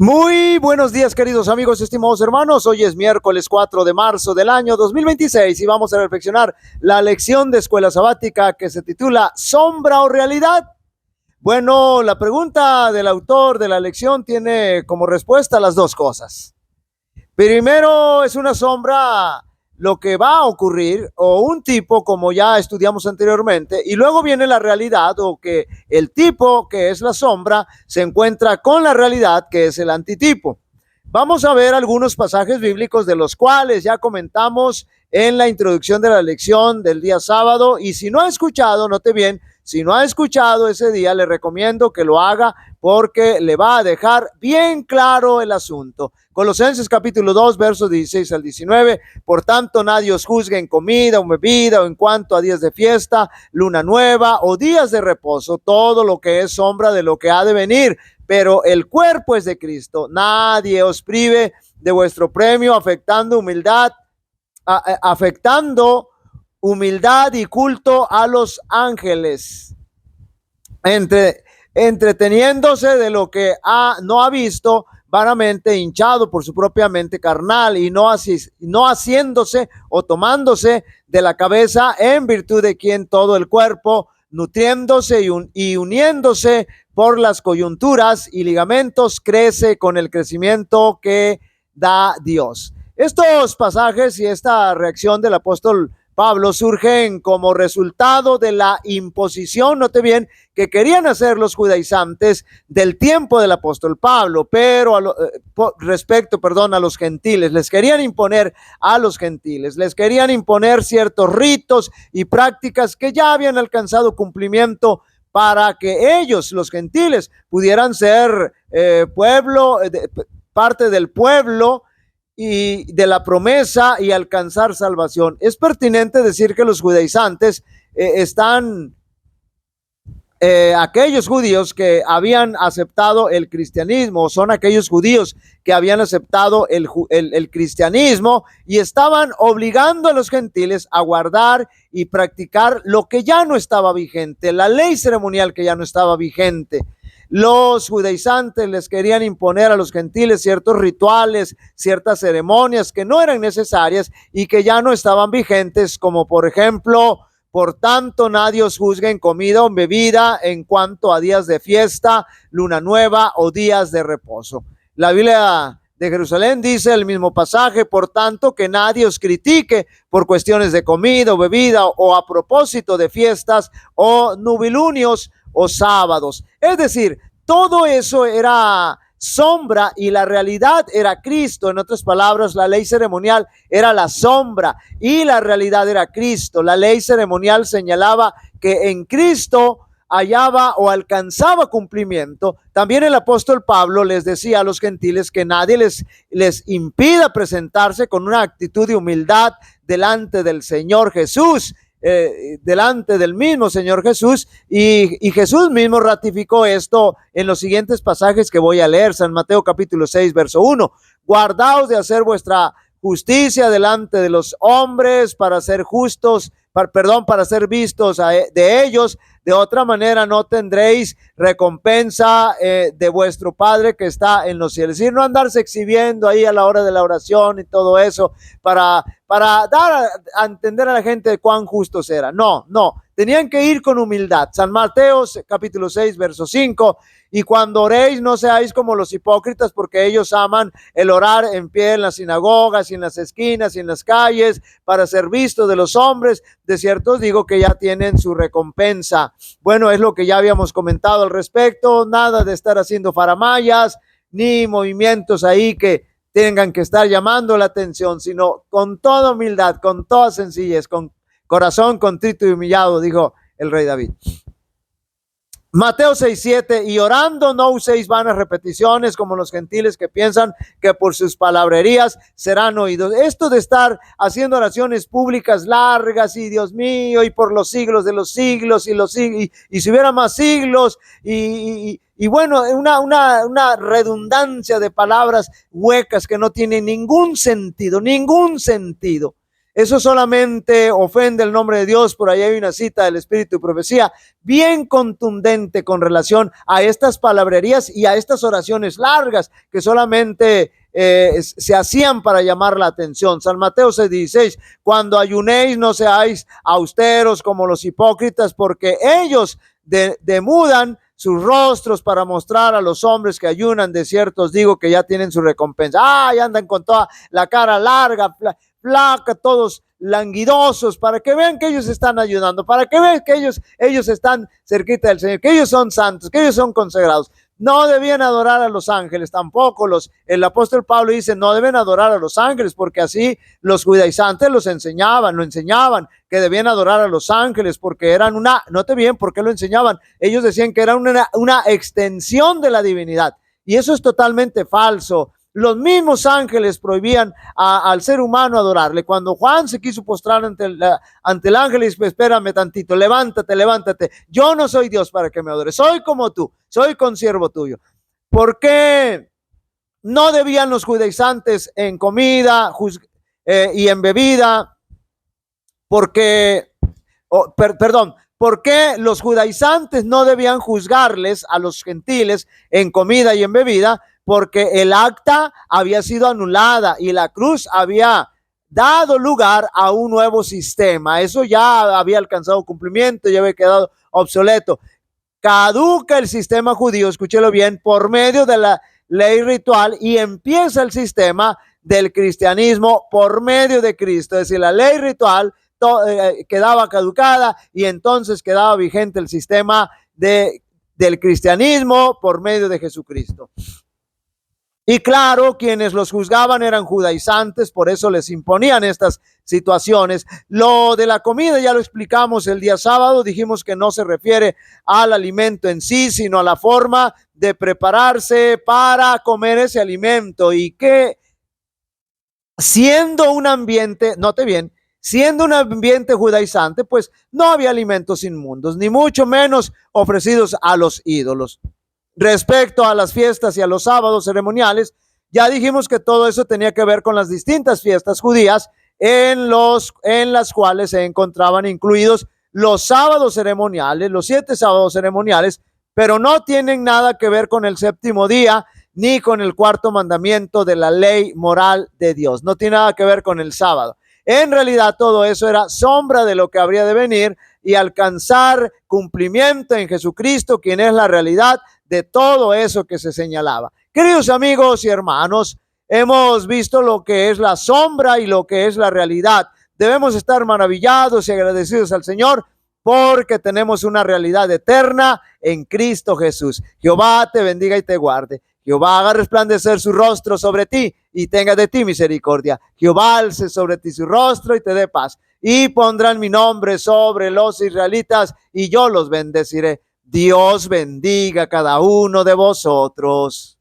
Muy buenos días, queridos amigos, estimados hermanos. Hoy es miércoles 4 de marzo del año 2026 y vamos a reflexionar la lección de escuela sabática que se titula ¿Sombra o realidad? Bueno, la pregunta del autor de la lección tiene como respuesta las dos cosas. Primero, es una sombra lo que va a ocurrir o un tipo como ya estudiamos anteriormente, y luego viene la realidad, o que el tipo que es la sombra se encuentra con la realidad que es el antitipo. Vamos a ver algunos pasajes bíblicos de los cuales ya comentamos en la introducción de la lección del día sábado, y si no ha escuchado, note bien, si no ha escuchado ese día, le recomiendo que lo haga porque le va a dejar bien claro el asunto. Colosenses capítulo 2, versos 16 al 19. Por tanto, nadie os juzgue en comida o bebida o en cuanto a días de fiesta, luna nueva o días de reposo, todo lo que es sombra de lo que ha de venir. Pero el cuerpo es de Cristo. Nadie os prive de vuestro premio, afectando humildad y culto a los ángeles, entreteniéndose de lo que no ha visto, vanamente hinchado por su propia mente carnal, y no haciéndose o tomándose de la cabeza, en virtud de quien todo el cuerpo, nutriéndose y uniéndose por las coyunturas y ligamentos, crece con el crecimiento que da Dios. Estos pasajes y esta reacción del apóstol Pablo surgen como resultado de la imposición, note bien, que querían hacer los judaizantes del tiempo del apóstol Pablo, pero respecto a los gentiles. Les querían imponer a los gentiles, les querían imponer ciertos ritos y prácticas que ya habían alcanzado cumplimiento para que ellos, los gentiles, pudieran ser parte del pueblo y de la promesa y alcanzar salvación. Es pertinente decir que los judaizantes aquellos judíos que habían aceptado el cristianismo, son aquellos judíos que habían aceptado el cristianismo y estaban obligando a los gentiles a guardar y practicar lo que ya no estaba vigente, la ley ceremonial que ya no estaba vigente. Los judaizantes les querían imponer a los gentiles ciertos rituales, ciertas ceremonias que no eran necesarias y que ya no estaban vigentes, como por ejemplo, por tanto, nadie os juzgue en comida o en bebida en cuanto a días de fiesta, luna nueva o días de reposo. La Biblia de Jerusalén dice el mismo pasaje: por tanto, que nadie os critique por cuestiones de comida o bebida o a propósito de fiestas o nubilunios o sábados. Es decir, todo eso era sombra y la realidad era Cristo. En otras palabras, la ley ceremonial era la sombra y la realidad era Cristo. La ley ceremonial señalaba que en Cristo hallaba o alcanzaba cumplimiento. También el apóstol Pablo les decía a los gentiles que nadie les impida presentarse con una actitud de humildad delante del Señor Jesús, delante del mismo Señor Jesús, y Jesús mismo ratificó esto en los siguientes pasajes que voy a leer. San Mateo capítulo 6 verso 1: guardaos de hacer vuestra justicia delante de los hombres para ser para ser vistos de ellos, de otra manera no tendréis recompensa de vuestro Padre que está en los cielos. Es decir, no andarse exhibiendo ahí a la hora de la oración y todo eso para dar a entender a la gente cuán justos eran. No, tenían que ir con humildad. San Mateo capítulo 6 verso 5: y cuando oréis no seáis como los hipócritas, porque ellos aman el orar en pie en las sinagogas y en las esquinas y en las calles para ser vistos de los hombres. De cierto os digo que ya tienen su recompensa. Bueno, es lo que ya habíamos comentado al respecto. Nada de estar haciendo faramayas ni movimientos ahí que tengan que estar llamando la atención, sino con toda humildad, con toda sencillez, con corazón contrito y humillado, dijo el rey David. Mateo 6:7: y orando no uséis vanas repeticiones como los gentiles, que piensan que por sus palabrerías serán oídos. Esto de estar haciendo oraciones públicas largas y Dios mío, y por los siglos de los siglos y si hubiera más siglos y bueno, una redundancia de palabras huecas que no tienen ningún sentido. Eso solamente ofende el nombre de Dios. Por ahí hay una cita del Espíritu y Profecía bien contundente con relación a estas palabrerías y a estas oraciones largas que solamente se hacían para llamar la atención. San Mateo 6:16, cuando ayunéis no seáis austeros como los hipócritas, porque ellos demudan sus rostros para mostrar a los hombres que ayunan. De cierto os digo que ya tienen su recompensa. Ay, andan con toda la cara larga, flaca, todos languidosos, para que vean que ellos están ayudando, para que vean que ellos están cerquita del Señor, que ellos son santos, que ellos son consagrados. No debían adorar a los ángeles, tampoco el apóstol Pablo dice, no deben adorar a los ángeles, porque así los judaizantes lo enseñaban, que debían adorar a los ángeles, porque eran note bien por qué lo enseñaban, ellos decían que era una extensión de la divinidad, y eso es totalmente falso. Los mismos ángeles prohibían al ser humano adorarle. Cuando Juan se quiso postrar ante el ángel y dijo, espérame tantito, levántate, yo no soy Dios para que me adores, soy como tú, soy consiervo tuyo. ¿Por qué no debían los judaizantes en comida y en bebida? ¿Por qué los judaizantes no debían juzgarles a los gentiles en comida y en bebida? Porque el acta había sido anulada y la cruz había dado lugar a un nuevo sistema. Eso ya había alcanzado cumplimiento, ya había quedado obsoleto. Caduca el sistema judío, escúchelo bien, por medio de la ley ritual, y empieza el sistema del cristianismo por medio de Cristo. Es decir, la ley ritual quedaba caducada y entonces quedaba vigente el sistema del cristianismo por medio de Jesucristo. Y claro, quienes los juzgaban eran judaizantes, por eso les imponían estas situaciones. Lo de la comida ya lo explicamos el día sábado, dijimos que no se refiere al alimento en sí, sino a la forma de prepararse para comer ese alimento, y que siendo un ambiente, note bien, siendo un ambiente judaizante, pues no había alimentos inmundos, ni mucho menos ofrecidos a los ídolos. Respecto a las fiestas y a los sábados ceremoniales, ya dijimos que todo eso tenía que ver con las distintas fiestas judías en las cuales se encontraban incluidos los sábados ceremoniales, los 7 sábados ceremoniales, pero no tienen nada que ver con el séptimo día ni con el 4º mandamiento de la ley moral de Dios. No tiene nada que ver con el sábado. En realidad todo eso era sombra de lo que habría de venir y alcanzar cumplimiento en Jesucristo, quien es la realidad de todo eso que se señalaba. Queridos amigos y hermanos, hemos visto lo que es la sombra y lo que es la realidad. Debemos estar maravillados y agradecidos al Señor porque tenemos una realidad eterna en Cristo Jesús. Jehová te bendiga y te guarde. Jehová haga resplandecer su rostro sobre ti y tenga de ti misericordia. Jehová alce sobre ti su rostro y te dé paz. Y pondrán mi nombre sobre los israelitas y yo los bendeciré. Dios bendiga a cada uno de vosotros.